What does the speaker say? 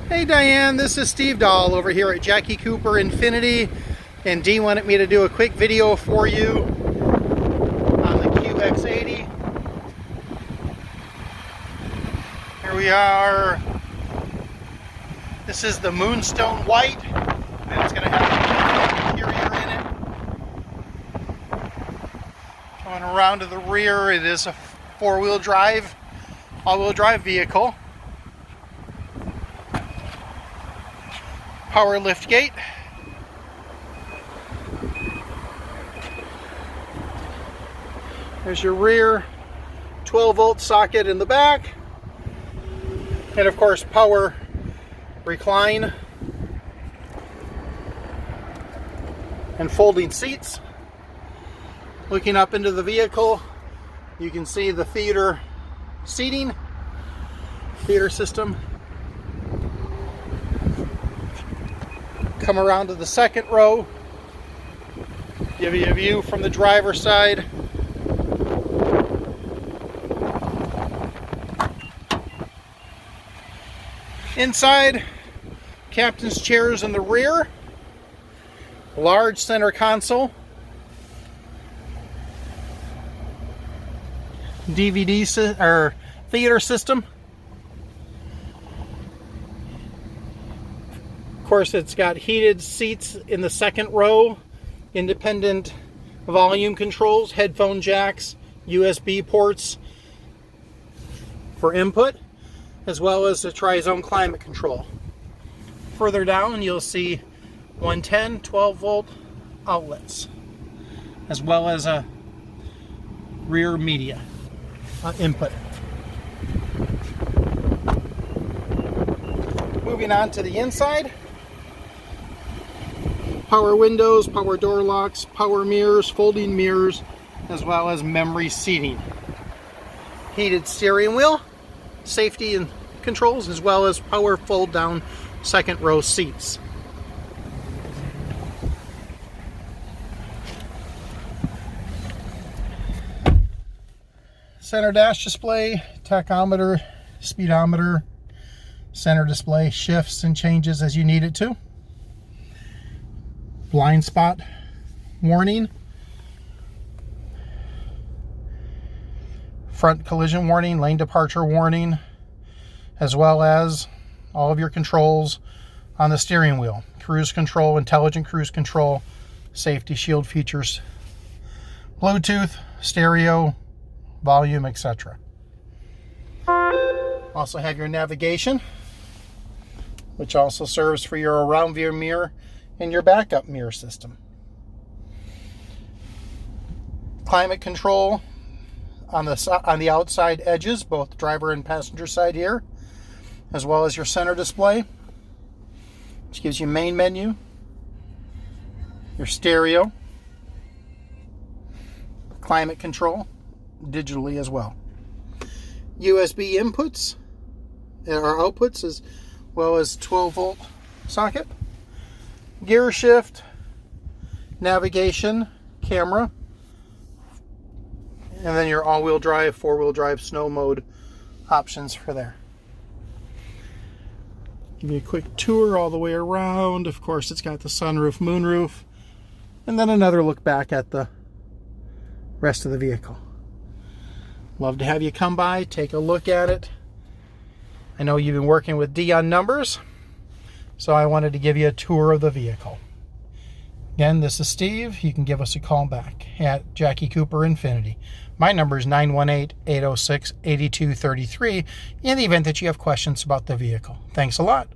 Hey Diane, this is Steve Dahl over here at Jackie Cooper Infiniti, and Dee wanted me to do a quick video for you on the QX80. Here we are. This is the Moonstone White, and it's going to have an interior in it. Going around to the rear, it is a four-wheel drive, all-wheel drive vehicle. Power lift gate. There's your rear 12-volt socket in the back, and of course power recline and folding seats. Looking up into the vehicle, you can see the theater seating, theater system. Come around to the second row, give you a view from the driver's side. Inside, captain's chairs in the rear, large center console, DVD or theater system. Of course, it's got heated seats in the second row, independent volume controls, headphone jacks, USB ports for input, as well as the tri-zone climate control. Further down, you'll see 110 12-volt outlets, as well as a rear media input. Moving on to the inside. Power windows, power door locks, power mirrors, folding mirrors, as well as memory seating. Heated steering wheel, safety and controls, as well as power fold down second row seats. Center dash display, tachometer, speedometer, center display shifts and changes as you need it to. Blind spot warning, front collision warning, lane departure warning, as well as all of your controls on the steering wheel. Cruise control, intelligent cruise control, safety shield features, Bluetooth, stereo, volume, etc. Also have your navigation, which also serves for your around view mirror and your backup mirror system. Climate control on the outside edges, both driver and passenger side here, as well as your center display, which gives you main menu, your stereo, climate control, digitally as well. USB inputs or outputs, as well as 12-volt socket, gear shift, navigation, camera, and then your all-wheel drive, four-wheel drive, snow mode options for there. Give you a quick tour all the way around. Of course, it's got the sunroof, moonroof, and then another look back at the rest of the vehicle. Love to have you come by, take a look at it. I know you've been working with Dee on numbers, so I wanted to give you a tour of the vehicle. Again, this is Steve. You can give us a call back at Jackie Cooper Infiniti. My number is 918-806-8233 in the event that you have questions about the vehicle. Thanks a lot.